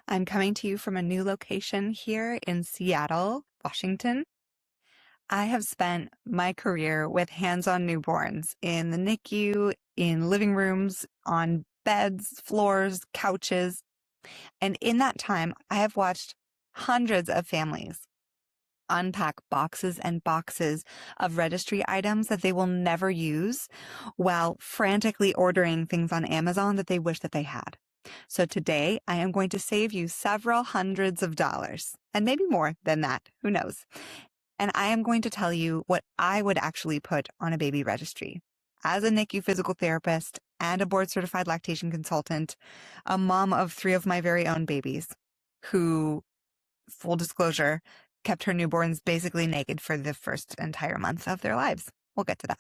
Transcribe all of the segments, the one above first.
I'm coming to you from a new location here in Seattle, Washington. I have spent my career with hands-on newborns in the NICU, in living rooms, on beds, floors, couches. And in that time, I have watched hundreds of families unpack boxes and boxes of registry items that they will never use while frantically ordering things on Amazon that they wish that they had. So today I am going to save you several hundreds of dollars and maybe more than that. Who knows? And I am going to tell you what I would actually put on a baby registry. As a NICU physical therapist and a board certified lactation consultant, a mom of 3 of my very own babies who, full disclosure, kept her newborns basically naked for the first entire month of their lives. We'll get to that.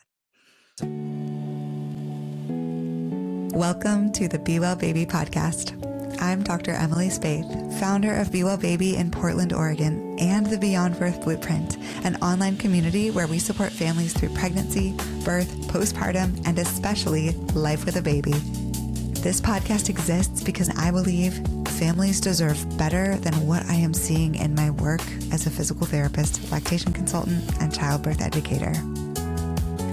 Welcome to the Be Well Baby podcast. I'm Dr. Emily Spaeth, founder of Be Well Baby in Portland, Oregon, and the Beyond Birth Blueprint, an online community where we support families through pregnancy, birth, postpartum, and especially life with a baby. This podcast exists because I believe families deserve better than what I am seeing in my work as a physical therapist, lactation consultant, and childbirth educator.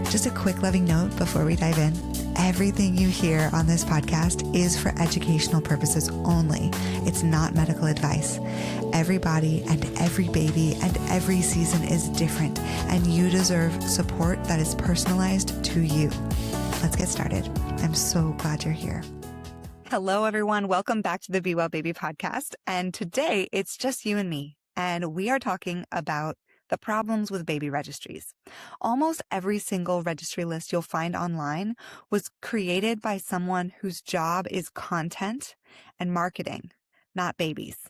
Just a quick loving note before we dive in. Everything you hear on this podcast is for educational purposes only. It's not medical advice. Every body and every baby and every season is different, and you deserve support that is personalized to you. Let's get started. I'm so glad you're here. Hello, everyone. Welcome back to the Be Well Baby podcast. And today it's just you and me, and we are talking about the problems with baby registries. Almost every single registry list you'll find online was created by someone whose job is content and marketing, not babies.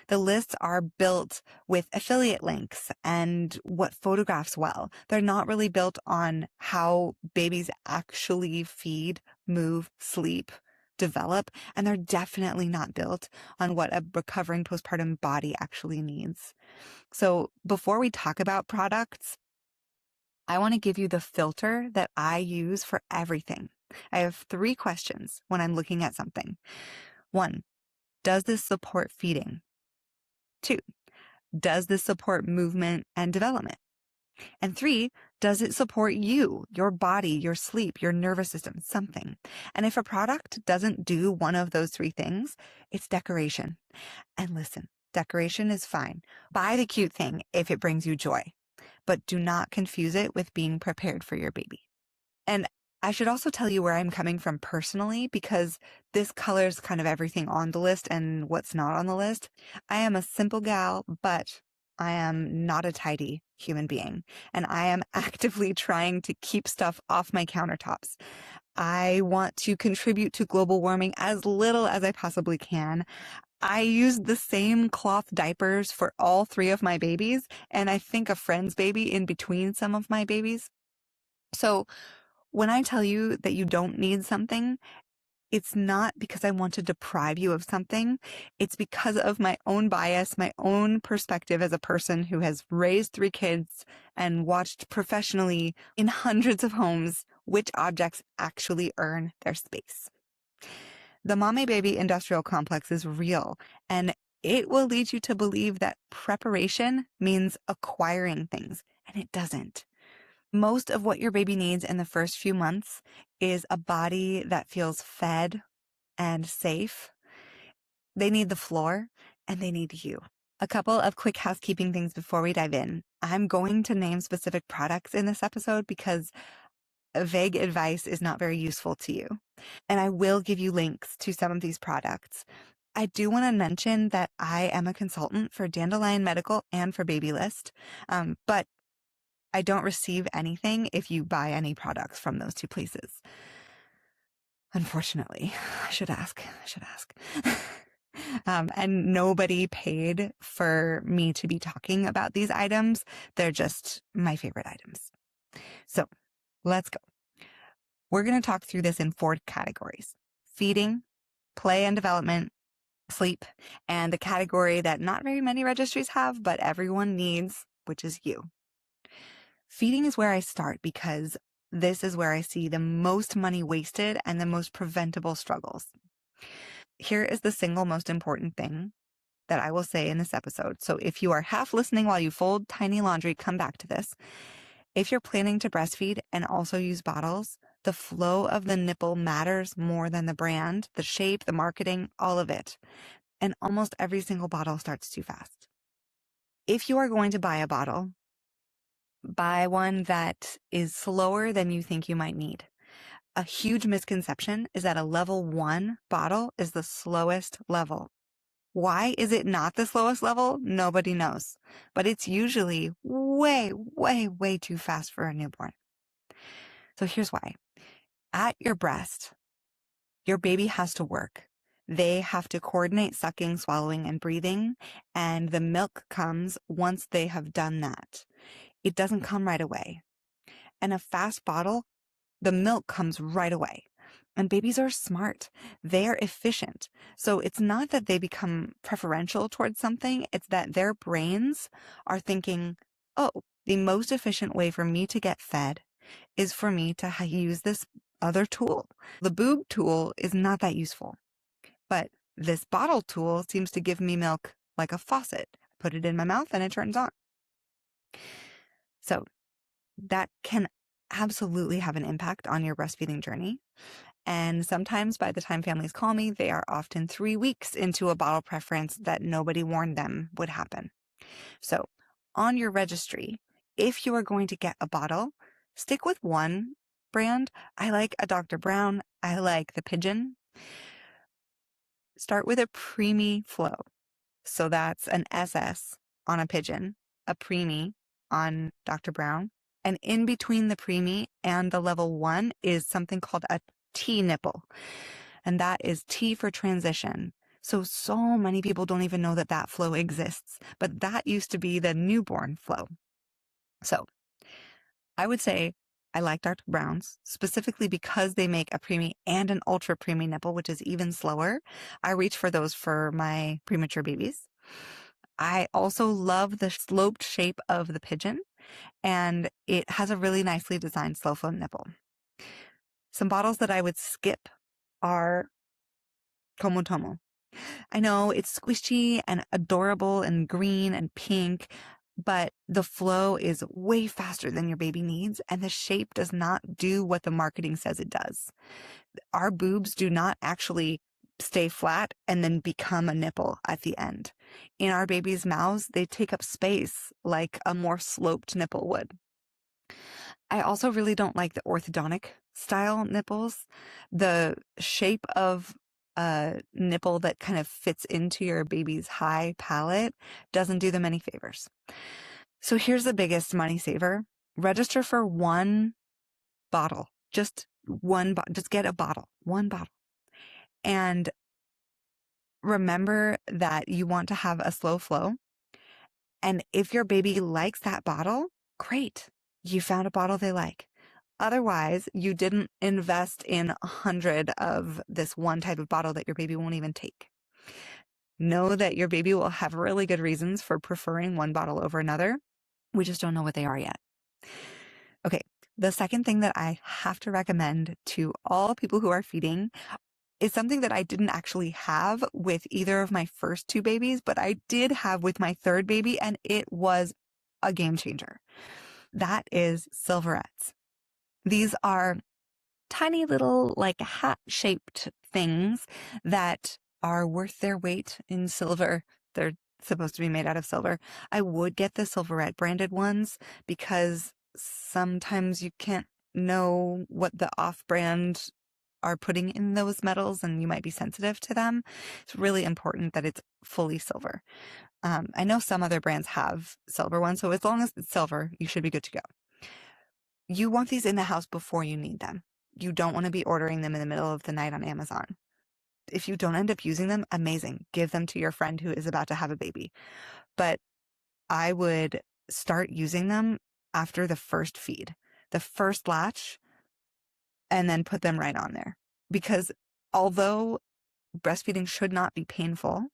The lists are built with affiliate links and what photographs well. They're not really built on how babies actually feed, move, sleep, develop, and they're definitely not built on what a recovering postpartum body actually needs. So before we talk about products, I want to give you the filter that I use for everything. I have 3 questions when I'm looking at something. 1, does this support feeding? 2, does this support movement and development? And 3, does it support you, your body, your sleep, your nervous system, something? And if a product doesn't do one of those 3 things, it's decoration. And listen, decoration is fine. Buy the cute thing if it brings you joy, but do not confuse it with being prepared for your baby. And I should also tell you where I'm coming from personally, because this colors kind of everything on the list and what's not on the list. I am a simple gal, but I am not a tidy human being, and I am actively trying to keep stuff off my countertops. I want to contribute to global warming as little as I possibly can. I use the same cloth diapers for all 3 of my babies, and I think a friend's baby in between some of my babies. So when I tell you that you don't need something, it's not because I want to deprive you of something. It's because of my own bias, my own perspective as a person who has raised 3 kids and watched professionally in hundreds of homes which objects actually earn their space. The mommy-baby industrial complex is real, and it will lead you to believe that preparation means acquiring things, and it doesn't. Most of what your baby needs in the first few months is a body that feels fed and safe. They need the floor, and they need you. A couple of quick housekeeping things before we dive in. I'm going to name specific products in this episode because vague advice is not very useful to you. And I will give you links to some of these products. I do want to mention that I am a consultant for Dandelion Medical and for Babylist, but I don't receive anything if you buy any products from those 2 places. Unfortunately, I should ask. And nobody paid for me to be talking about these items. They're just my favorite items. So let's go. We're going to talk through this in 4 categories: feeding, play and development, sleep, and the category that not very many registries have, but everyone needs, which is you. Feeding is where I start because this is where I see the most money wasted and the most preventable struggles. Here is the single most important thing. that I will say in this episode. So if you are half listening while you fold tiny laundry, come back to this. If you're planning to breastfeed and also use bottles, the flow of the nipple matters more than the brand, the shape, the marketing, all of it. And almost every single bottle starts too fast. If you are going to buy a bottle, buy one that is slower than you think you might need. A huge misconception is that a level 1 bottle is the slowest level. Why is it not the slowest level? Nobody knows. But it's usually way, way, way too fast for a newborn. So here's why. At your breast, your baby has to work. They have to coordinate sucking, swallowing, and breathing, and the milk comes once they have done that. It doesn't come right away. And a fast bottle, the milk comes right away. And babies are smart. They are efficient. So it's not that they become preferential towards something. It's that their brains are thinking, oh, the most efficient way for me to get fed is for me to use this other tool. The boob tool is not that useful, but this bottle tool seems to give me milk like a faucet. I put it in my mouth and it turns on. So that can absolutely have an impact on your breastfeeding journey. And sometimes by the time families call me, they are often 3 weeks into a bottle preference that nobody warned them would happen. So on your registry, if you are going to get a bottle, stick with one brand. I like a Dr. Brown. I like the Pigeon. Start with a preemie flow. So that's an SS on a Pigeon, a preemie on Dr. Brown. And in between the preemie and the level 1 is something called a T nipple. And that is T for transition. So many people don't even know that that flow exists, but that used to be the newborn flow. So I would say I like Dr. Brown's specifically because they make a preemie and an ultra preemie nipple, which is even slower. I reach for those for my premature babies. I also love the sloped shape of the Pigeon, and it has a really nicely designed slow flow nipple. Some bottles that I would skip are Como Tomo. I know it's squishy and adorable and green and pink, but the flow is way faster than your baby needs, and the shape does not do what the marketing says it does. Our boobs do not actually stay flat and then become a nipple at the end. In our babies' mouths, they take up space like a more sloped nipple would. I also really don't like the orthodontic style nipples. The shape of a nipple that kind of fits into your baby's high palate doesn't do them any favors. So here's the biggest money saver. Register for one bottle. Just get a bottle, one bottle. And remember that you want to have a slow flow. And if your baby likes that bottle, great. You found a bottle they like. Otherwise, you didn't invest in 100 of this one type of bottle that your baby won't even take. Know that your baby will have really good reasons for preferring one bottle over another. We just don't know what they are yet. Okay, the second thing that I have to recommend to all people who are feeding is something that I didn't actually have with either of my first 2 babies, but I did have with my 3rd baby, and it was a game changer. That is silverettes. These are tiny little like hat-shaped things that are worth their weight in silver. They're supposed to be made out of silver. I would get the Silverette branded ones because sometimes you can't know what the off-brand are putting in those metals and you might be sensitive to them. It's really important that it's fully silver. I know some other brands have silver ones, so as long as it's silver, you should be good to go. You want these in the house before you need them. You don't want to be ordering them in the middle of the night on Amazon. If you don't end up using them, amazing. Give them to your friend who is about to have a baby. But I would start using them after the first feed, the first latch, and then put them right on there. Because although breastfeeding should not be painful,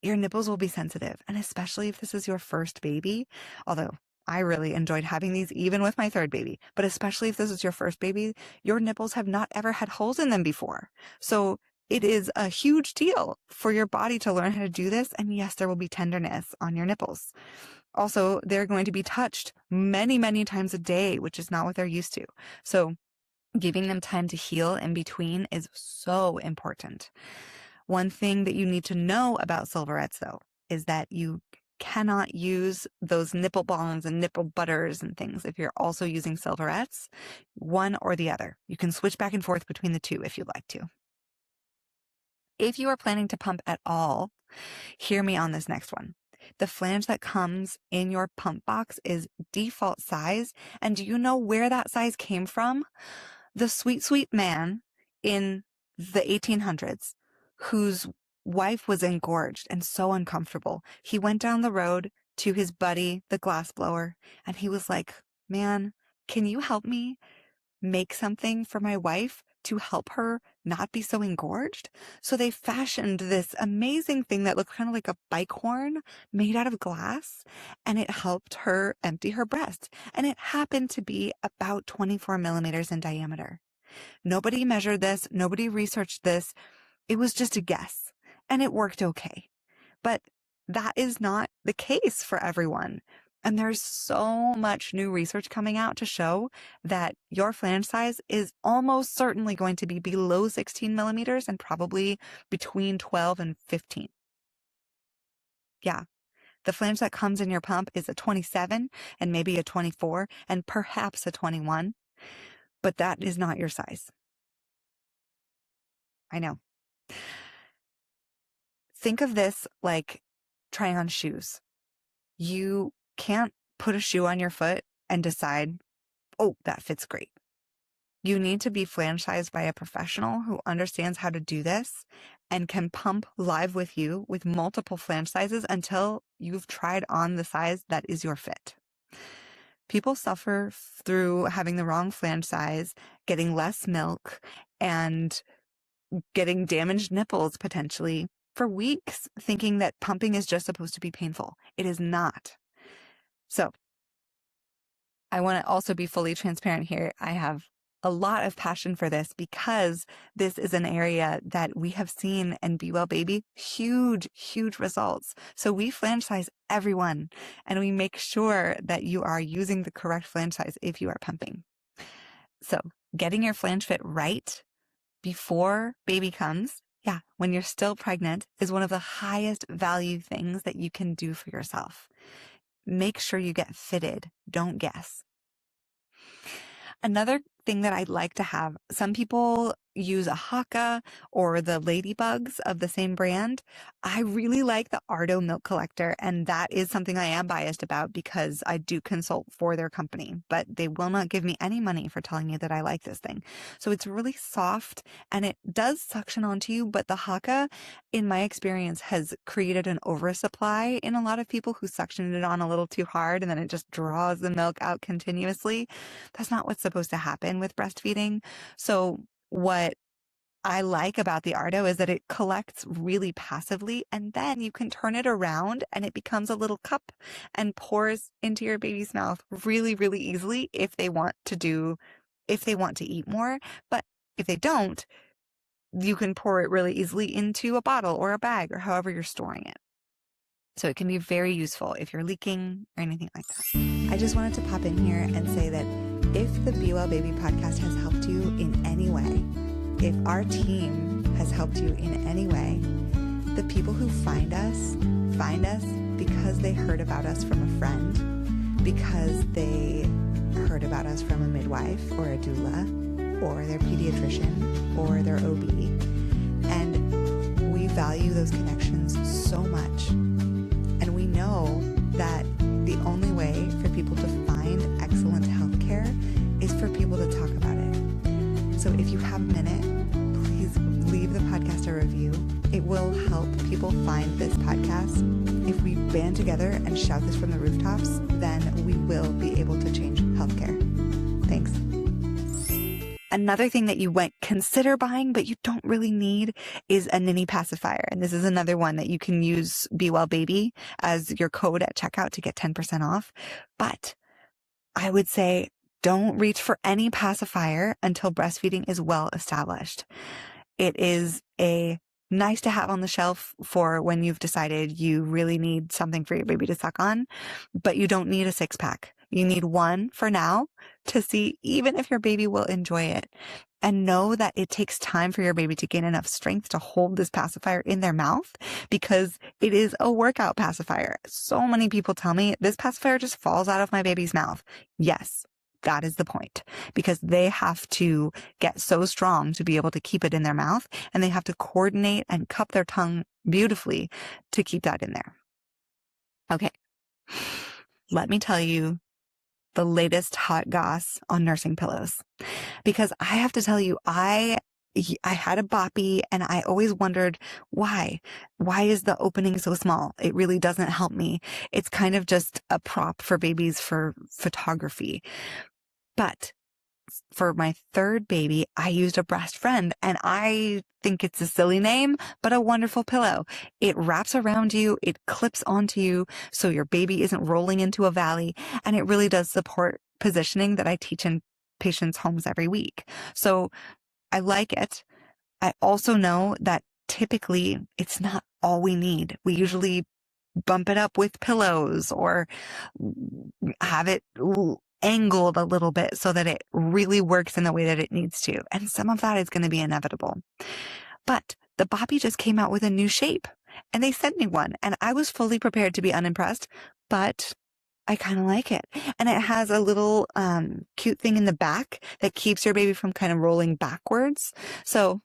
your nipples will be sensitive. And especially if this is your first baby, although I really enjoyed having these even with my 3rd baby, but especially if this is your first baby, your nipples have not ever had holes in them before. So it is a huge deal for your body to learn how to do this. And yes, there will be tenderness on your nipples. Also, they're going to be touched many, many times a day, which is not what they're used to. So giving them time to heal in between is so important. One thing that you need to know about silverettes, though, is that you cannot use those nipple balms and nipple butters and things if you're also using silverettes, one or the other. You can switch back and forth between the two if you'd like to. If you are planning to pump at all, hear me on this next one. The flange that comes in your pump box is default size. And do you know where that size came from? The sweet, sweet man in the 1800s whose wife was engorged and so uncomfortable. He went down the road to his buddy, the glassblower, and he was like, man, can you help me make something for my wife to help her not be so engorged? So they fashioned this amazing thing that looked kind of like a bike horn made out of glass, and it helped her empty her breast. And it happened to be about 24 millimeters in diameter. Nobody measured this. Nobody researched this. It was just a guess, and it worked okay. But that is not the case for everyone. And there's so much new research coming out to show that your flange size is almost certainly going to be below 16 millimeters and probably between 12 and 15. Yeah. The flange that comes in your pump is a 27 and maybe a 24 and perhaps a 21, but that is not your size. I know. Think of this like trying on shoes. You can't put a shoe on your foot and decide, oh, that fits great. You need to be flange sized by a professional who understands how to do this and can pump live with you with multiple flange sizes until you've tried on the size that is your fit. People suffer through having the wrong flange size, getting less milk, and getting damaged nipples potentially for weeks, thinking that pumping is just supposed to be painful. It is not. So I want to also be fully transparent here. I have a lot of passion for this because this is an area that we have seen in Be Well Baby huge, huge results. So we flange size everyone, and we make sure that you are using the correct flange size if you are pumping. So getting your flange fit right before baby comes, when you're still pregnant, is one of the highest value things that you can do for yourself. Make sure you get fitted. Don't guess. Another thing that I'd like to have, some people use a Haka or the Ladybugs of the same brand. I really like the Ardo milk collector, and that is something I am biased about because I do consult for their company, but they will not give me any money for telling you that I like this thing. So it's really soft and it does suction onto you, but the Haka, in my experience, has created an oversupply in a lot of people who suctioned it on a little too hard and then it just draws the milk out continuously. That's not what's supposed to happen with breastfeeding. So what I like about the Ardo is that it collects really passively, and then you can turn it around and it becomes a little cup and pours into your baby's mouth really, really easily if they want to eat more. But if they don't, you can pour it really easily into a bottle or a bag or however you're storing it. So it can be very useful if you're leaking or anything like that. I just wanted to pop in here and say that if the Be Well Baby podcast has helped you in any way, if our team has helped you in any way, the people who find us because they heard about us from a friend, because they heard about us from a midwife or a doula or their pediatrician or their OB. And we value those connections so much. And we know that the only way for people to find excellent healthcare is for people to talk about it. So if you have a minute, please leave the podcast a review. It will help people find this podcast. If we band together and shout this from the rooftops, then we will be able to change healthcare. Thanks. Another thing that you might consider buying, but you don't really need, is a Nini pacifier. And this is another one that you can use Be Well Baby as your code at checkout to get 10% off. But I would say don't reach for any pacifier until breastfeeding is well established. It is a nice to have on the shelf for when you've decided you really need something for your baby to suck on, but you don't need a 6-pack. You need one for now to see even if your baby will enjoy it. And know that it takes time for your baby to gain enough strength to hold this pacifier in their mouth, because it is a workout pacifier. So many people tell me this pacifier just falls out of my baby's mouth. Yes, that is the point, because they have to get so strong to be able to keep it in their mouth, and they have to coordinate and cup their tongue beautifully to keep that in there. Okay, let me tell you the latest hot goss on nursing pillows, because I have to tell you, I had a boppy and I always wondered why is the opening so small? It really doesn't help me. It's kind of just a prop for babies for photography. But for my third baby, I used a breast friend, and I think it's a silly name, but a wonderful pillow. It wraps around you, it clips onto you, so your baby isn't rolling into a valley, and it really does support positioning that I teach in patients' homes every week. So I like it. I also know that typically it's not all we need. We usually bump it up with pillows or have it angled a little bit so that it really works in the way that it needs to. And some of that is going to be inevitable. But the boppy just came out with a new shape, and they sent me one, and I was fully prepared to be unimpressed, but I kind of like it. And it has a little cute thing in the back that keeps your baby from kind of rolling backwards. So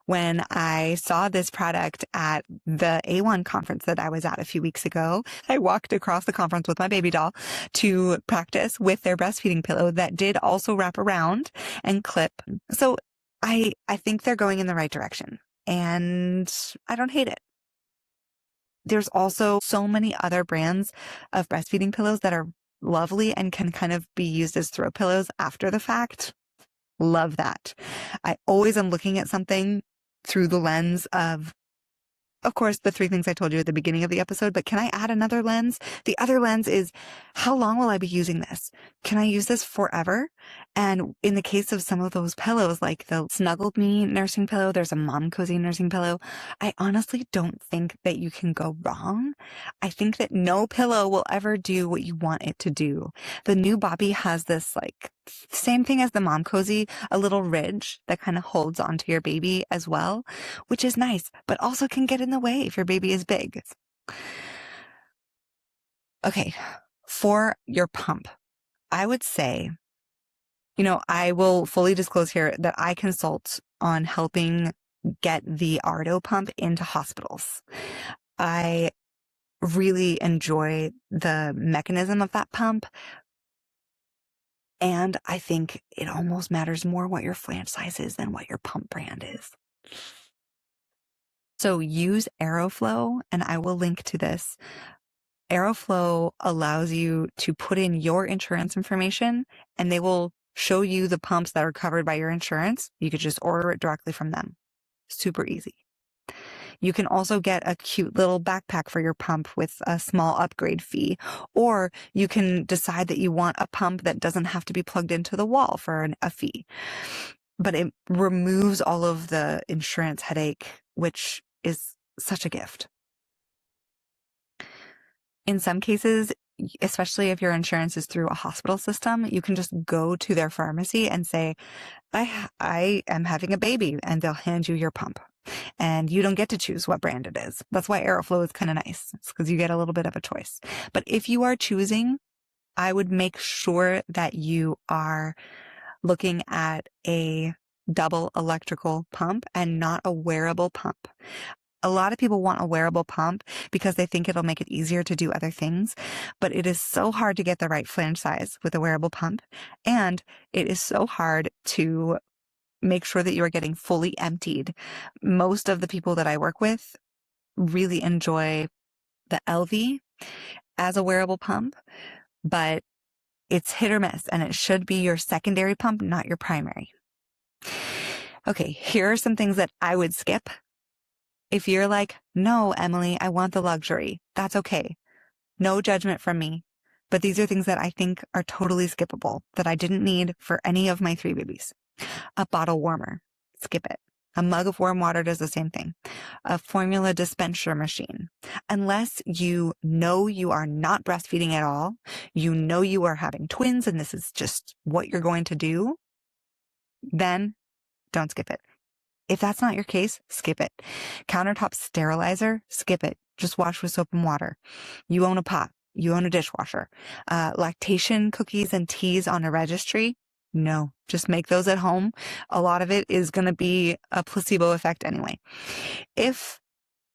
when I saw this product at the A1 conference that I was at a few weeks ago, I walked across the conference with my baby doll to practice with their breastfeeding pillow that did also wrap around and clip. So I think they're going in the right direction, and I don't hate it. There's also so many other brands of breastfeeding pillows that are lovely and can kind of be used as throw pillows after the fact. Love that. I always am looking at something through the lens of course, the 3 things I told you at the beginning of the episode, but can I add another lens? The other lens is, how long will I be using this? Can I use this forever? And in the case of some of those pillows, like the Snuggled Me nursing pillow, there's a Mom Cozy nursing pillow. I honestly don't think that you can go wrong. I think that no pillow will ever do what you want it to do. The new Bobby has this same thing as the Mom Cozy, a little ridge that kind of holds onto your baby as well, which is nice, but also can get in the way if your baby is big. Okay, for your pump, I would say, I will fully disclose here that I consult on helping get the Ardo pump into hospitals. I really enjoy the mechanism of that pump. And I think it almost matters more what your flange size is than what your pump brand is. So use Aeroflow, and I will link to this. Aeroflow allows you to put in your insurance information, and they will show you the pumps that are covered by your insurance. You could just order it directly from them. Super easy. You can also get a cute little backpack for your pump with a small upgrade fee, or you can decide that you want a pump that doesn't have to be plugged into the wall for a fee. But it removes all of the insurance headache, which is such a gift. In some cases, especially if your insurance is through a hospital system, you can just go to their pharmacy and say, I am having a baby, and they'll hand you your pump. And you don't get to choose what brand it is. That's why Aeroflow is kind of nice. It's because you get a little bit of a choice. But if you are choosing, I would make sure that you are looking at a double electrical pump and not a wearable pump. A lot of people want a wearable pump because they think it'll make it easier to do other things, but it is so hard to get the right flange size with a wearable pump, and it is so hard to make sure that you are getting fully emptied. Most of the people that I work with really enjoy the LV as a wearable pump, but it's hit or miss, and it should be your secondary pump, not your primary. Okay, here are some things that I would skip. If you're like, no, Emily, I want the luxury, that's okay. No judgment from me. But these are things that I think are totally skippable that I didn't need for any of my 3 babies. A bottle warmer. Skip it. A mug of warm water does the same thing. A formula dispenser machine. Unless you know you are not breastfeeding at all, you know you are having twins and this is just what you're going to do, then don't skip it. If that's not your case, skip it. Countertop sterilizer, skip it. Just wash with soap and water. You own a pot. You own a dishwasher. Lactation cookies and teas on a registry, no, just make those at home. A lot of it is going to be a placebo effect anyway. If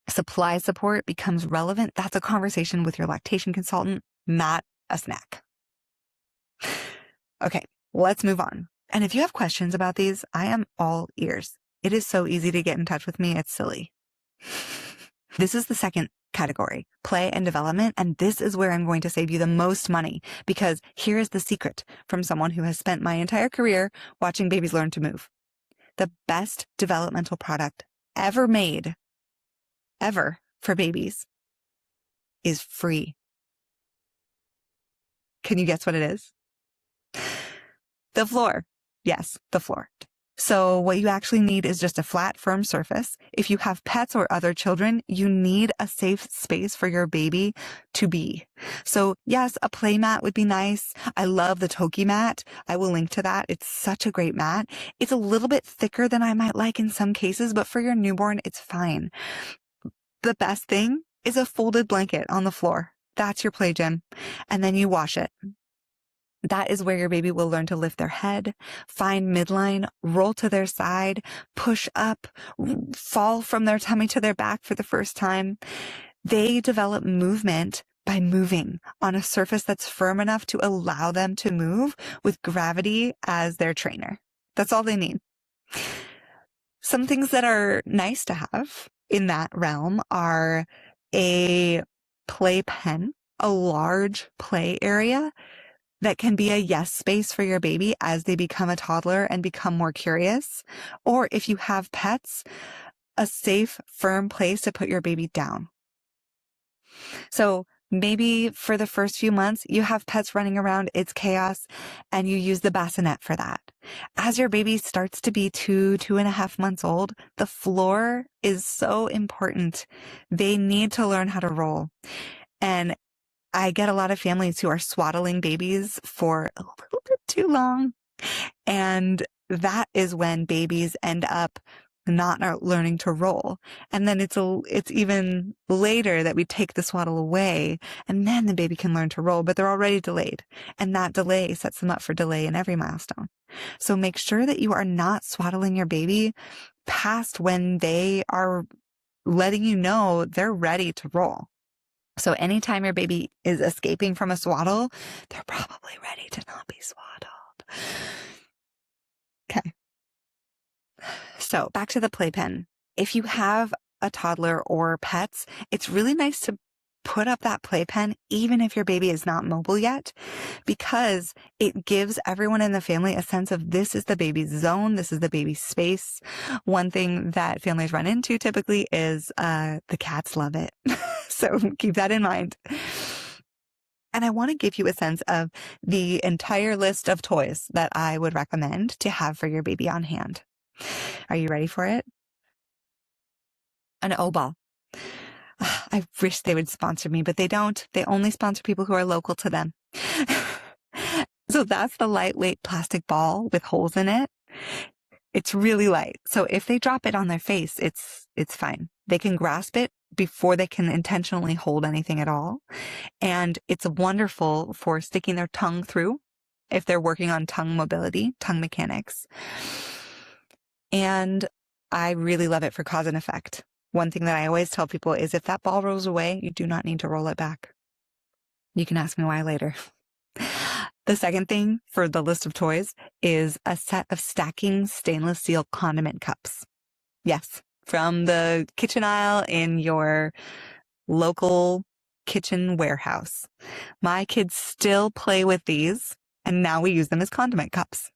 supply support becomes relevant, that's a conversation with your lactation consultant, not a snack. Okay, let's move on. And if you have questions about these, I am all ears. It is so easy to get in touch with me. It's silly. This is the second category, play and development. And this is where I'm going to save you the most money, because here is the secret from someone who has spent my entire career watching babies learn to move. The best developmental product ever made, ever, for babies is free. Can you guess what it is? The floor. Yes, the floor. So what you actually need is just a flat, firm surface. If you have pets or other children, you need a safe space for your baby to be. So yes, a play mat would be nice. I love the Toki mat. I will link to that. It's such a great mat. It's a little bit thicker than I might like in some cases, but for your newborn, it's fine. The best thing is a folded blanket on the floor. That's your play gym. And then you wash it. That is where your baby will learn to lift their head, find midline, roll to their side, push up, fall from their tummy to their back for the first time. They develop movement by moving on a surface that's firm enough to allow them to move with gravity as their trainer. That's all they need. Some things that are nice to have in that realm are a play pen, a large play area that can be a yes space for your baby as they become a toddler and become more curious. Or if you have pets, a safe, firm place to put your baby down. So maybe for the first few months, you have pets running around, it's chaos, and you use the bassinet for that. As your baby starts to be 2.5 months old, the floor is so important. They need to learn how to roll. And I get a lot of families who are swaddling babies for a little bit too long. And that is when babies end up not learning to roll. And then it's even later that we take the swaddle away and then the baby can learn to roll, but they're already delayed. And that delay sets them up for delay in every milestone. So make sure that you are not swaddling your baby past when they are letting you know they're ready to roll. So anytime your baby is escaping from a swaddle, they're probably ready to not be swaddled. Okay. So back to the playpen. If you have a toddler or pets, it's really nice to put up that playpen even if your baby is not mobile yet, because it gives everyone in the family a sense of this is the baby's zone, this is the baby's space. One thing that families run into typically is the cats love it. So keep that in mind. And I want to give you a sense of the entire list of toys that I would recommend to have for your baby on hand. Are you ready for it? An O-ball. I wish they would sponsor me, but they don't. They only sponsor people who are local to them. So that's the lightweight plastic ball with holes in it. It's really light. So if they drop it on their face, it's fine. They can grasp it before they can intentionally hold anything at all. And it's wonderful for sticking their tongue through if they're working on tongue mobility, tongue mechanics. And I really love it for cause and effect. One thing that I always tell people is if that ball rolls away, you do not need to roll it back. You can ask me why later. The second thing for the list of toys is a set of stacking stainless steel condiment cups. Yes, from the kitchen aisle in your local kitchen warehouse. My kids still play with these, and now we use them as condiment cups.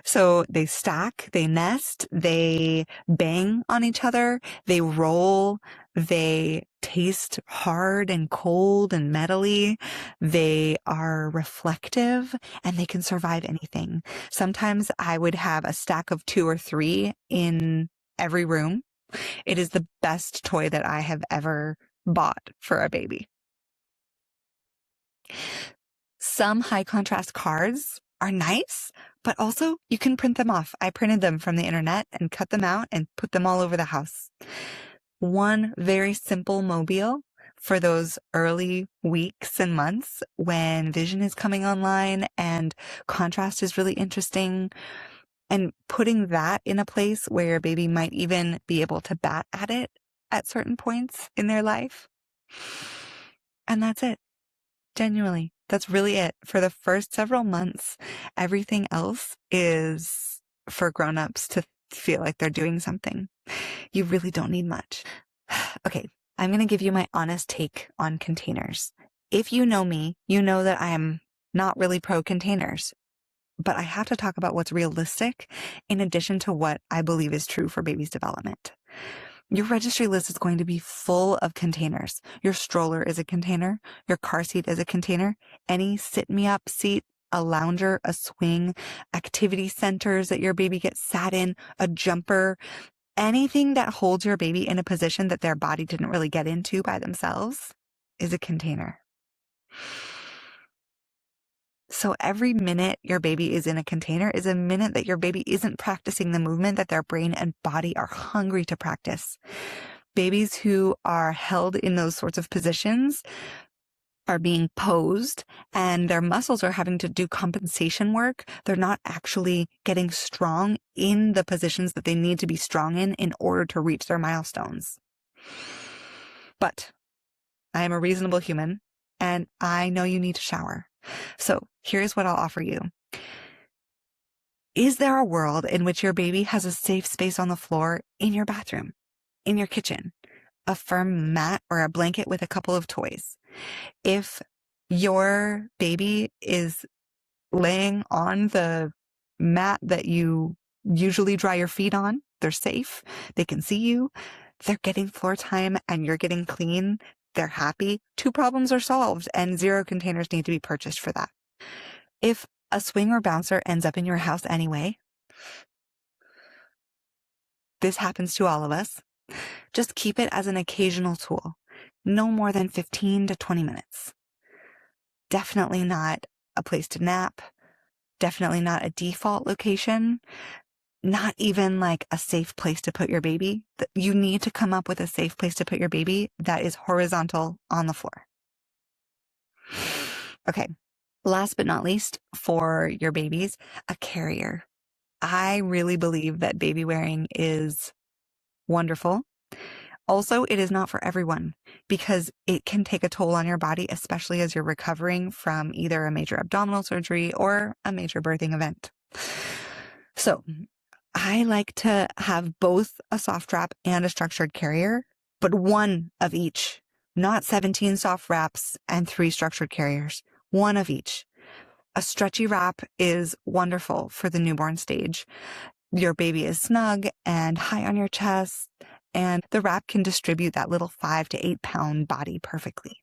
So they stack, they nest, they bang on each other, they roll, they taste hard and cold and metally, they are reflective, and they can survive anything. Sometimes I would have a stack of 2 or 3 in every room. It is the best toy that I have ever bought for a baby. Some high contrast cards are nice, but also you can print them off. I printed them from the internet and cut them out and put them all over the house. One very simple mobile for those early weeks and months when vision is coming online and contrast is really interesting, and putting that in a place where your baby might even be able to bat at it at certain points in their life. And that's it. Genuinely, that's really it. For the first several months, everything else is for grown-ups to feel like they're doing something. You really don't need much. Okay, I'm going to give you my honest take on containers. If you know me, you know that I am not really pro containers, but I have to talk about what's realistic in addition to what I believe is true for baby's development. Your registry list is going to be full of containers. Your stroller is a container. Your car seat is a container. Any sit-me-up seat, a lounger, a swing, activity centers that your baby gets sat in, a jumper, anything that holds your baby in a position that their body didn't really get into by themselves is a container. So every minute your baby is in a container is a minute that your baby isn't practicing the movement that their brain and body are hungry to practice. Babies who are held in those sorts of positions are being posed and their muscles are having to do compensation work. They're not actually getting strong in the positions that they need to be strong in order to reach their milestones. But I am a reasonable human and I know you need to shower. So here's what I'll offer you. Is there a world in which your baby has a safe space on the floor in your bathroom, in your kitchen, a firm mat or a blanket with a couple of toys? If your baby is laying on the mat that you usually dry your feet on, they're safe, they can see you, they're getting floor time and you're getting clean, they're happy, 2 problems are solved and 0 containers need to be purchased for that. If a swing or bouncer ends up in your house anyway, this happens to all of us, just keep it as an occasional tool, no more than 15 to 20 minutes. Definitely not a place to nap, definitely not a default location, not even like a safe place to put your baby. You need to come up with a safe place to put your baby that is horizontal on the floor. Okay, last but not least, for your babies, a carrier. I really believe that baby wearing is wonderful. Also, it is not for everyone because it can take a toll on your body, especially as you're recovering from either a major abdominal surgery or a major birthing event. So I like to have both a soft wrap and a structured carrier, but one of each, not 17 soft wraps and 3 structured carriers, one of each. A stretchy wrap is wonderful for the newborn stage. Your baby is snug and high on your chest, and the wrap can distribute that little 5 to 8 pound body perfectly.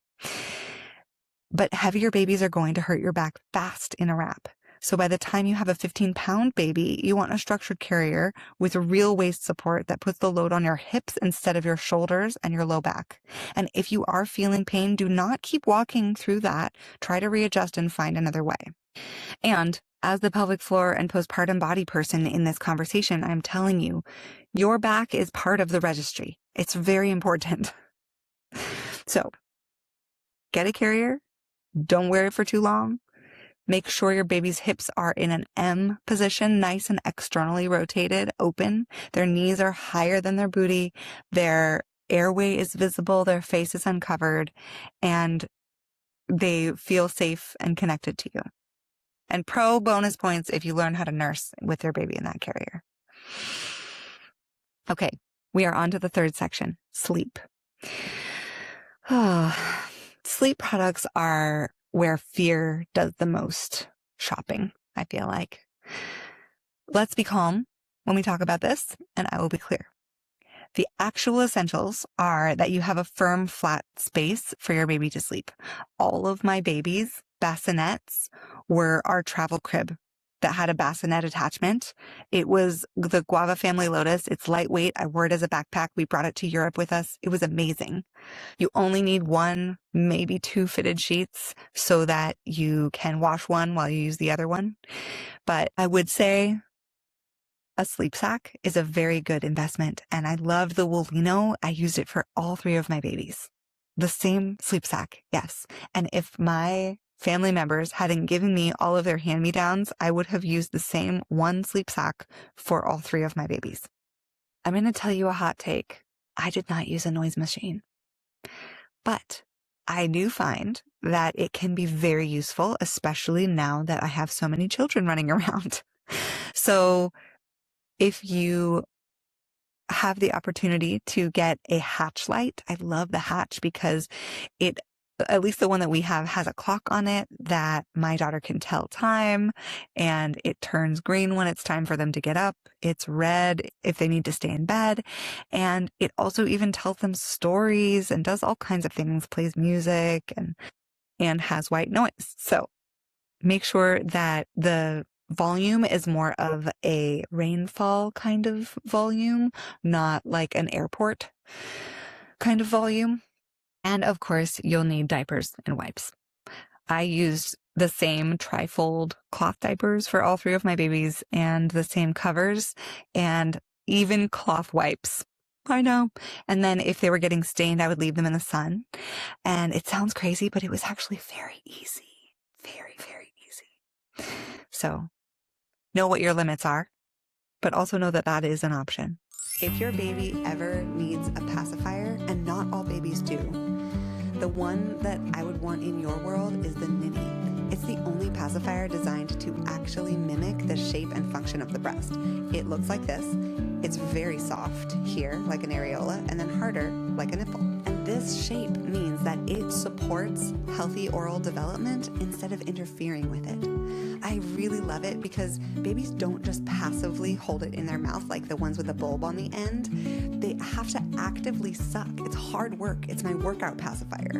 But heavier babies are going to hurt your back fast in a wrap. So by the time you have a 15-pound baby, you want a structured carrier with real waist support that puts the load on your hips instead of your shoulders and your low back. And if you are feeling pain, do not keep walking through that. Try to readjust and find another way. And as the pelvic floor and postpartum body person in this conversation, I'm telling you, your back is part of the registry. It's very important. So get a carrier. Don't wear it for too long. Make sure your baby's hips are in an M position, nice and externally rotated, open. Their knees are higher than their booty. Their airway is visible. Their face is uncovered. And they feel safe and connected to you. And pro bonus points if you learn how to nurse with your baby in that carrier. Okay, we are on to the third section, sleep. Sleep products are where fear does the most shopping, I feel like. Let's be calm when we talk about this, and I will be clear. The actual essentials are that you have a firm, flat space for your baby to sleep. All of my babies' bassinets were our travel crib that had a bassinet attachment. It was the Guava family lotus. It's lightweight. I wore it as a backpack. We brought it to Europe with us. It was amazing. You only need 1, maybe 2 fitted sheets so that you can wash one while you use the other one. But I would say a sleep sack is a very good investment. And I love the Woolino. I used it for all 3 of my babies. The same sleep sack, yes. And if my family members hadn't given me all of their hand-me-downs, I would have used the same one sleep sack for all 3 of my babies. I'm going to tell you a hot take. I did not use a noise machine. But I do find that it can be very useful, especially now that I have so many children running around. So if you have the opportunity to get a hatch light, I love the hatch because it, at least the one that we have, has a clock on it that my daughter can tell time, and it turns green when it's time for them to get up. It's red if they need to stay in bed. And it also even tells them stories and does all kinds of things, plays music and has white noise. So make sure that the volume is more of a rainfall kind of volume, not like an airport kind of volume. And of course, you'll need diapers and wipes. I used the same trifold cloth diapers for all 3 of my babies and the same covers and even cloth wipes. I know. And then if they were getting stained, I would leave them in the sun. And it sounds crazy, but it was actually very easy. Very, very easy. So know what your limits are, but also know that that is an option. If your baby ever needs a pacifier, and not all babies do, the one that I would want in your world is the Ninny. It's the only pacifier designed to actually mimic the shape and function of the breast. It looks like this. It's very soft here, like an areola, and then harder, like a nipple. And this shape means that it supports healthy oral development instead of interfering with it. I really love it because babies don't just passively hold it in their mouth like the ones with a bulb on the end. They have to actively suck. It's hard work. It's my workout pacifier.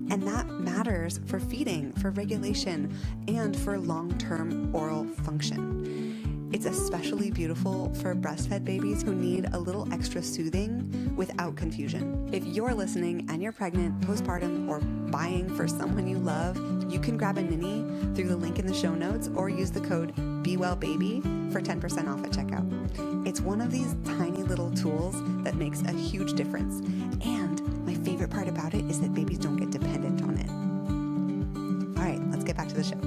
And that matters for feeding, for regulation, and for long-term oral function. It's especially beautiful for breastfed babies who need a little extra soothing without confusion. If you're listening and you're pregnant, postpartum, or buying for someone you love, you can grab a Ninny through the link in the show notes or use the code BeWellBaby for 10% off at checkout. It's one of these tiny little tools that makes a huge difference. And my favorite part about it is that babies don't get dependent on it. All right, let's get back to the show.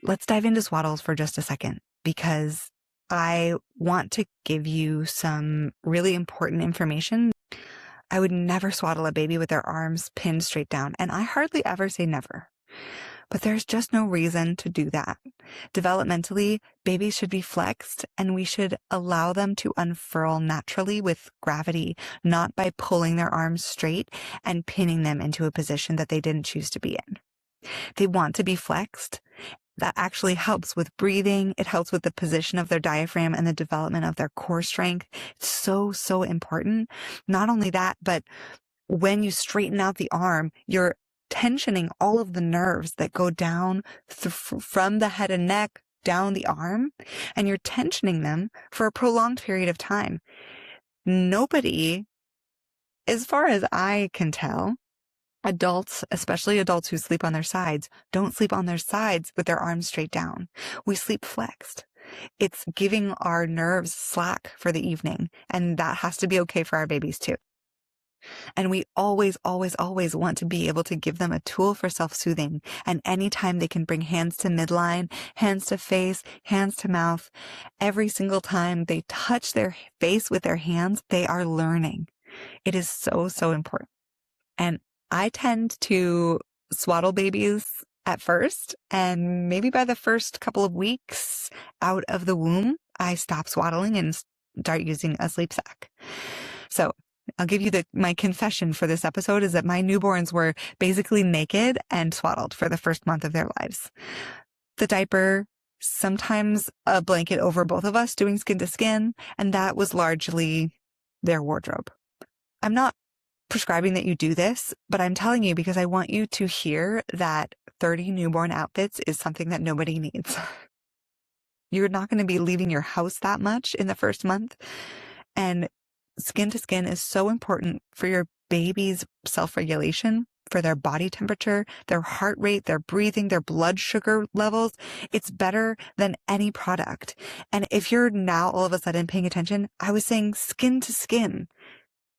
Let's dive into swaddles for just a second, because I want to give you some really important information. I would never swaddle a baby with their arms pinned straight down, and I hardly ever say never. But there's just no reason to do that. Developmentally, babies should be flexed, and we should allow them to unfurl naturally with gravity, not by pulling their arms straight and pinning them into a position that they didn't choose to be in. They want to be flexed. That actually helps with breathing. It helps with the position of their diaphragm and the development of their core strength. It's so, so important. Not only that, but when you straighten out the arm, you're tensioning all of the nerves that go down from the head and neck down the arm, and you're tensioning them for a prolonged period of time. Nobody, as far as I can tell, adults, especially adults who sleep on their sides, don't sleep on their sides with their arms straight down. We sleep flexed. It's giving our nerves slack for the evening, and that has to be okay for our babies too. And we always, always, always want to be able to give them a tool for self-soothing. And anytime they can bring hands to midline, hands to face, hands to mouth, every single time they touch their face with their hands, they are learning. It is so, so important. And I tend to swaddle babies at first, and maybe by the first couple of weeks out of the womb, I stop swaddling and start using a sleep sack. So I'll give you my confession for this episode is that my newborns were basically naked and swaddled for the first month of their lives. The diaper, sometimes a blanket over both of us doing skin to skin, and that was largely their wardrobe. I'm not prescribing that you do this, but I'm telling you because I want you to hear that 30 newborn outfits is something that nobody needs. You're not going to be leaving your house that much in the first month. And skin to skin is so important for your baby's self-regulation, for their body temperature, their heart rate, their breathing, their blood sugar levels. It's better than any product. And if you're now all of a sudden paying attention, I was saying skin to skin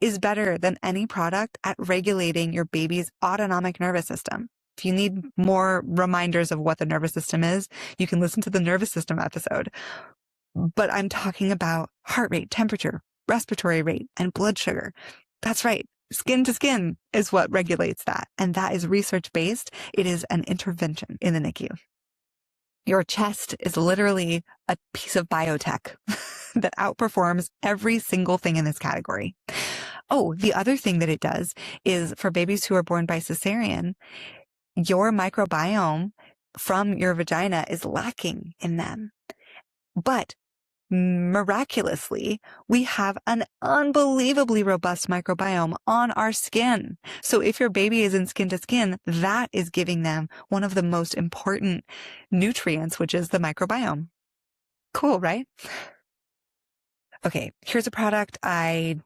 is better than any product at regulating your baby's autonomic nervous system. If you need more reminders of what the nervous system is, you can listen to the nervous system episode. But I'm talking about heart rate, temperature, respiratory rate, and blood sugar. That's right. Skin to skin is what regulates that. And that is research-based. It is an intervention in the NICU. Your chest is literally a piece of biotech that outperforms every single thing in this category. Oh, the other thing that it does is for babies who are born by cesarean, your microbiome from your vagina is lacking in them. But miraculously, we have an unbelievably robust microbiome on our skin. So if your baby is in skin to skin, that is giving them one of the most important nutrients, which is the microbiome. Cool, right? Okay, here's a product I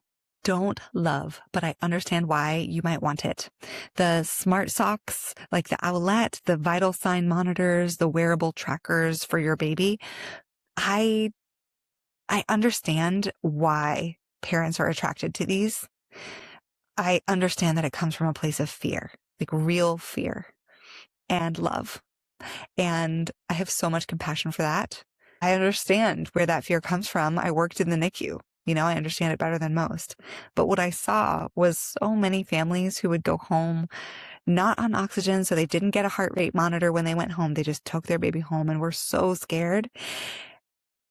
don't love, but I understand why you might want it. The smart socks, like the Owlette, the vital sign monitors, the wearable trackers for your baby. I understand why parents are attracted to these. I understand that it comes from a place of fear, like real fear and love. And I have so much compassion for that. I understand where that fear comes from. I worked in the NICU. I understand it better than most. But what I saw was so many families who would go home not on oxygen, so they didn't get a heart rate monitor when they went home. They just took their baby home and were so scared.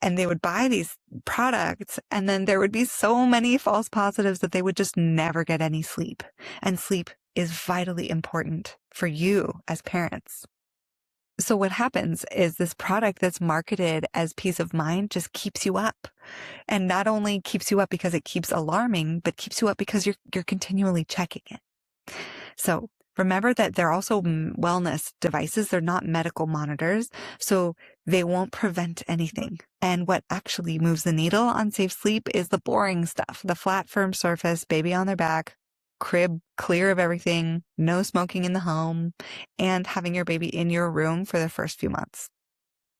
And they would buy these products, and then there would be so many false positives that they would just never get any sleep. And sleep is vitally important for you as parents. So what happens is this product that's marketed as peace of mind just keeps you up. And not only keeps you up because it keeps alarming, but keeps you up because you're continually checking it. So remember that they're also wellness devices. They're not medical monitors, so they won't prevent anything. And what actually moves the needle on safe sleep is the boring stuff, the flat, firm surface, baby on their back, crib clear of everything, no smoking in the home, and having your baby in your room for the first few months.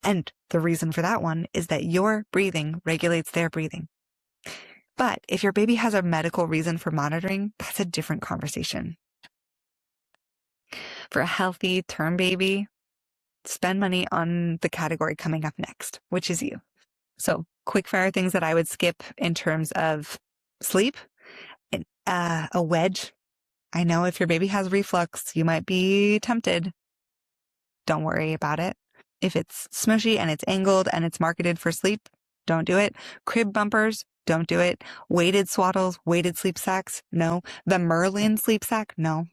And the reason for that one is that your breathing regulates their breathing. But if your baby has a medical reason for monitoring, that's a different conversation. For a healthy term baby, spend money on the category coming up next, which is you. So quick fire things that I would skip in terms of sleep. A wedge. I know if your baby has reflux, you might be tempted. Don't worry about it. If it's smushy and it's angled and it's marketed for sleep, don't do it. Crib bumpers, don't do it. Weighted swaddles, weighted sleep sacks, no. The Merlin sleep sack, no.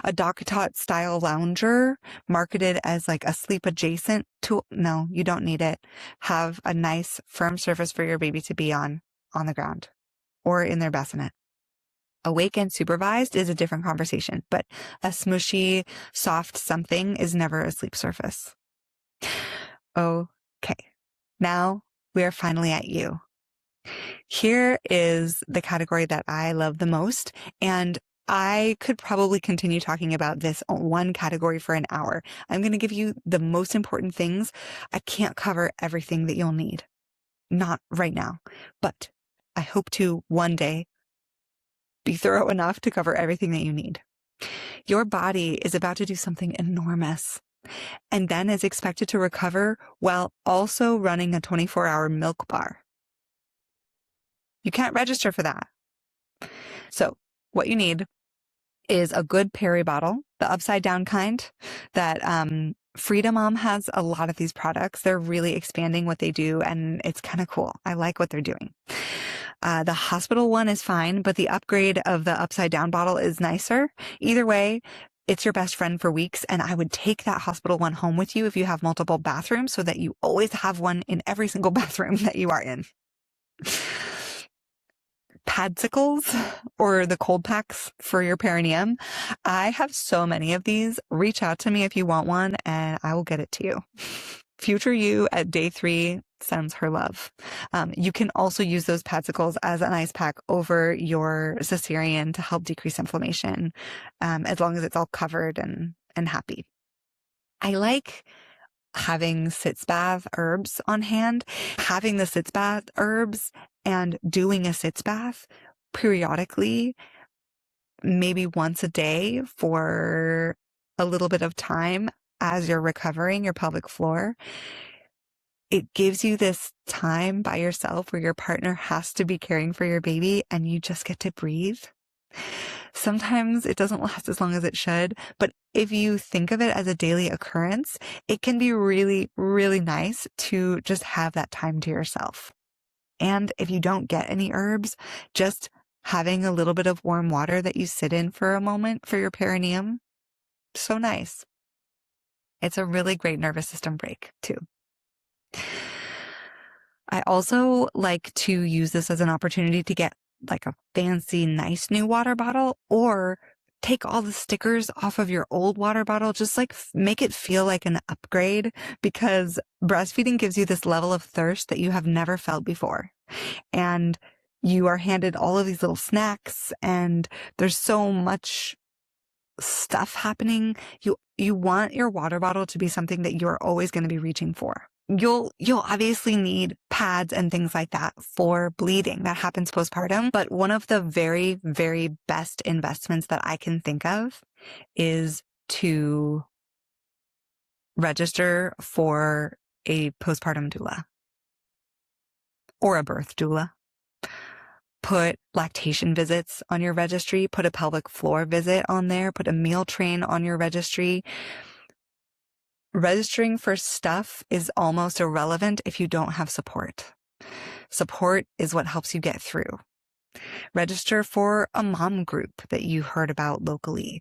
A DockTot style lounger marketed as like a sleep adjacent tool, no, you don't need it. Have a nice firm surface for your baby to be on the ground or in their bassinet. Awake and supervised is a different conversation, but a smushy, soft something is never a sleep surface. Okay, now we are finally at you. Here is the category that I love the most, and I could probably continue talking about this one category for an hour. I'm going to give you the most important things. I can't cover everything that you'll need. Not right now, but I hope to one day be thorough enough to cover everything that you need. Your body is about to do something enormous and then is expected to recover while also running a 24-hour milk bar. You can't register for that. So what you need is a good peri bottle, the upside down kind that Frida Mom has a lot of these products. They're really expanding what they do, and it's kind of cool. I like what they're doing. The hospital one is fine, but the upgrade of the upside down bottle is nicer. Either way, it's your best friend for weeks, and I would take that hospital one home with you if you have multiple bathrooms so that you always have one in every single bathroom that you are in. padsicles or the cold packs for your perineum. I have so many of these. Reach out to me if you want one and I will get it to you. Future you at day 3 sends her love. You can also use those padsicles as an ice pack over your cesarean to help decrease inflammation, as long as it's all covered and happy. I like having sitz bath herbs on hand. Having the sitz bath herbs and doing a sitz bath periodically, maybe once a day for a little bit of time as you're recovering your pelvic floor, it gives you this time by yourself where your partner has to be caring for your baby and you just get to breathe. Sometimes it doesn't last as long as it should, but if you think of it as a daily occurrence, it can be really, really nice to just have that time to yourself. And if you don't get any herbs, just having a little bit of warm water that you sit in for a moment for your perineum, so nice. It's a really great nervous system break too. I also like to use this as an opportunity to get like a fancy, nice new water bottle, or take all the stickers off of your old water bottle. Just like make it feel like an upgrade, because breastfeeding gives you this level of thirst that you have never felt before. And you are handed all of these little snacks and there's so much stuff happening. You want your water bottle to be something that you're always going to be reaching for. You'll obviously need pads and things like that for bleeding that happens postpartum. But one of the very, very best investments that I can think of is to register for a postpartum doula or a birth doula. Put lactation visits on your registry, put a pelvic floor visit on there, put a meal train on your registry. Registering for stuff is almost irrelevant if you don't have support. Support is what helps you get through. Register for a mom group that you heard about locally.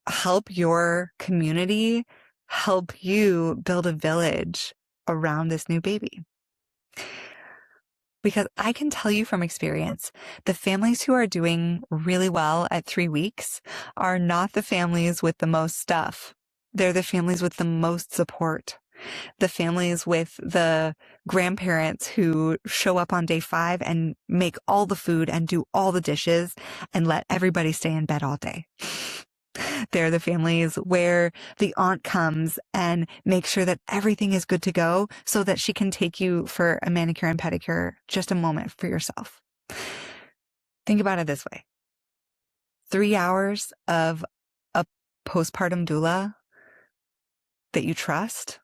Help your community, help you build a village around this new baby. Because I can tell you from experience, the families who are doing really well at 3 weeks are not the families with the most stuff. They're the families with the most support. The families with the grandparents who show up on day 5 and make all the food and do all the dishes and let everybody stay in bed all day. They're the families where the aunt comes and makes sure that everything is good to go so that she can take you for a manicure and pedicure just a moment for yourself. Think about it this way. 3 hours of a postpartum doula that you trust,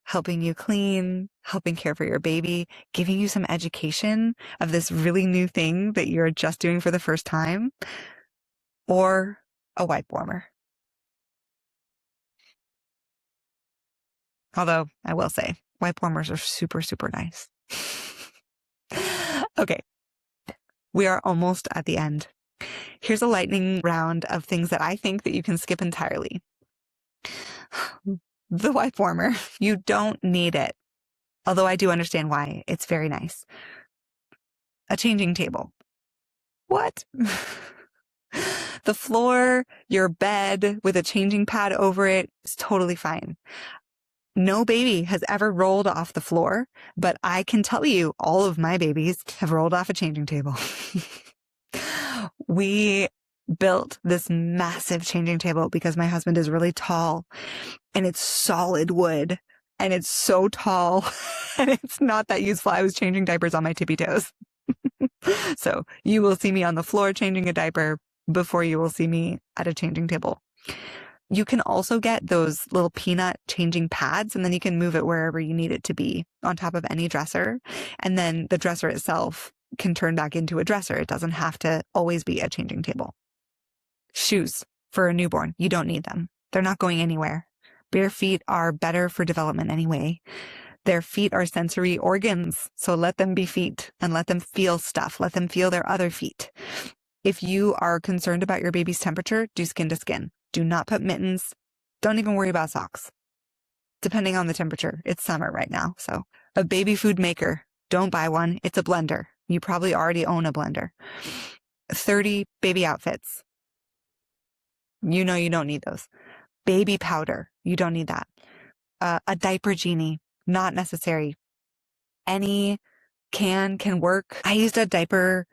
helping you clean, helping care for your baby, giving you some education of this really new thing that you're just doing for the first time, or a wipe warmer. Although I will say, wipe warmers are super, super nice. Okay, we are almost at the end. Here's a lightning round of things that I think that you can skip entirely. The wipe warmer, you don't need it. Although I do understand why. It's very nice. A changing table. What? The floor, your bed with a changing pad over it is totally fine. No baby has ever rolled off the floor, but I can tell you all of my babies have rolled off a changing table. We built this massive changing table because my husband is really tall and it's solid wood and it's so tall and it's not that useful. I was changing diapers on my tippy toes. So you will see me on the floor changing a diaper before you will see me at a changing table. You can also get those little peanut changing pads and then you can move it wherever you need it to be on top of any dresser. And then the dresser itself can turn back into a dresser. It doesn't have to always be a changing table. Shoes for a newborn. You don't need them. They're not going anywhere. Bare feet are better for development anyway. Their feet are sensory organs. So let them be feet and let them feel stuff. Let them feel their other feet. If you are concerned about your baby's temperature, do skin to skin. Do not put mittens. Don't even worry about socks. Depending on the temperature. It's summer right now. So a baby food maker. Don't buy one. It's a blender. You probably already own a blender. 30 baby outfits. You know you don't need those. Baby powder. You don't need that. A diaper genie. Not necessary. Any can work. I used a diaper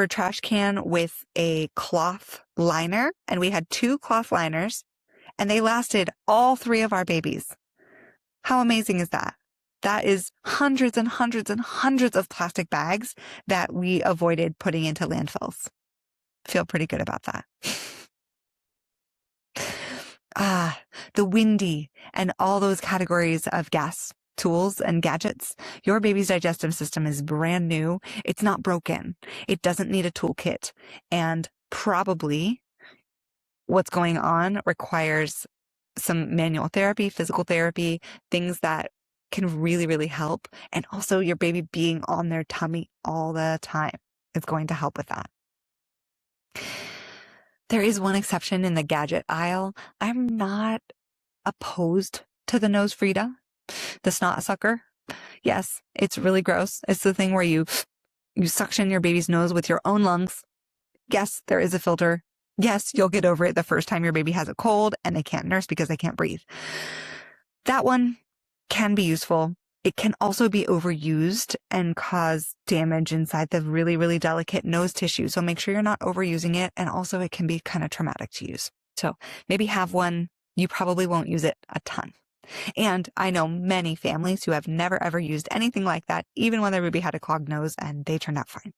trash can with a cloth liner, and we had 2 cloth liners, and they lasted all 3 of our babies. How amazing is that? That is hundreds and hundreds and hundreds of plastic bags that we avoided putting into landfills. Feel pretty good about that. The windy and all those categories of gas tools and gadgets. Your baby's digestive system is brand new. It's not broken. It doesn't need a toolkit. And probably what's going on requires some manual therapy, physical therapy, things that can really, really help. And also your baby being on their tummy all the time is going to help with that. There is one exception in the gadget aisle. I'm not opposed to the nose Frida, the snot sucker. Yes, it's really gross. It's the thing where you suction your baby's nose with your own lungs. Yes, there is a filter. Yes, you'll get over it the first time your baby has a cold and they can't nurse because they can't breathe. That one can be useful. It can also be overused and cause damage inside the really, really delicate nose tissue. So make sure you're not overusing it. And also it can be kind of traumatic to use. So maybe have one. You probably won't use it a ton. And I know many families who have never, ever used anything like that, even when their baby had a clogged nose, and they turned out fine.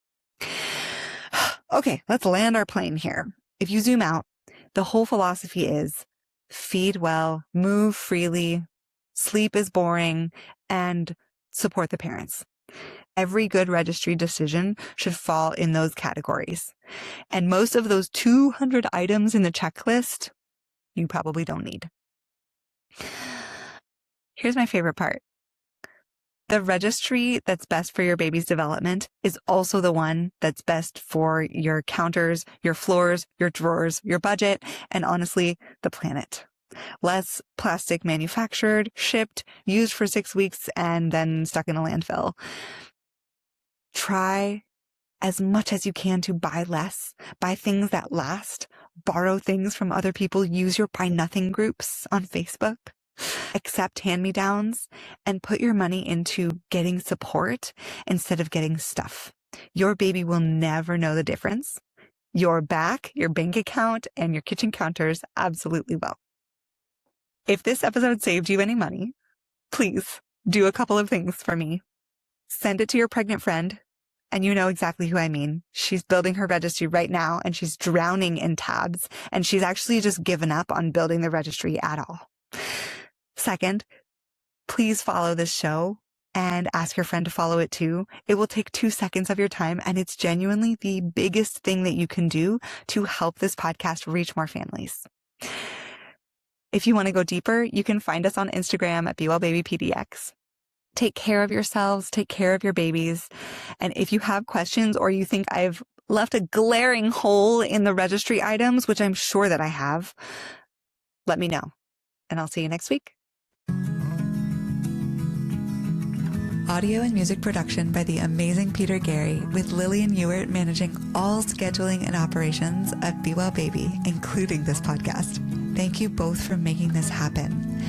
Okay, let's land our plane here. If you zoom out, the whole philosophy is feed well, move freely, sleep is boring, and support the parents. Every good registry decision should fall in those categories. And most of those 200 items in the checklist, you probably don't need. Here's my favorite part. The registry that's best for your baby's development is also the one that's best for your counters, your floors, your drawers, your budget, and honestly, the planet. Less plastic manufactured, shipped, used for 6 weeks, and then stuck in a landfill. Try as much as you can to buy less, buy things that last, borrow things from other people, use your buy nothing groups on Facebook, accept hand-me-downs, and put your money into getting support instead of getting stuff. Your baby will never know the difference. Your back, your bank account, and your kitchen counters absolutely will. If this episode saved you any money, please do a couple of things for me. Send it to your pregnant friend, and you know exactly who I mean. She's building her registry right now, and she's drowning in tabs, and she's actually just given up on building the registry at all. Second, please follow this show and ask your friend to follow it too. It will take 2 seconds of your time, and it's genuinely the biggest thing that you can do to help this podcast reach more families. If you want to go deeper, you can find us on Instagram at BeWellBabyPDX. Take care of yourselves, take care of your babies. And if you have questions or you think I've left a glaring hole in the registry items, which I'm sure that I have, let me know. And I'll see you next week. Audio and music production by the amazing Peter Gary, with Lillian Ewert managing all scheduling and operations of Be Well Baby, including this podcast. Thank you both for making this happen.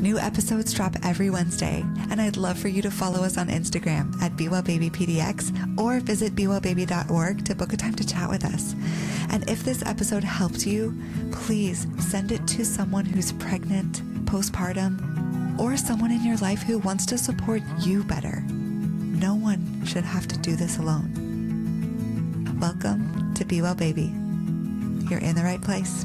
New episodes drop every Wednesday, and I'd love for you to follow us on Instagram at BeWellBabyPDX or visit BeWellBaby.org to book a time to chat with us. And if this episode helped you, please send it to someone who's pregnant, postpartum, or someone in your life who wants to support you better. No one should have to do this alone. Welcome to Be Well Baby. You're in the right place.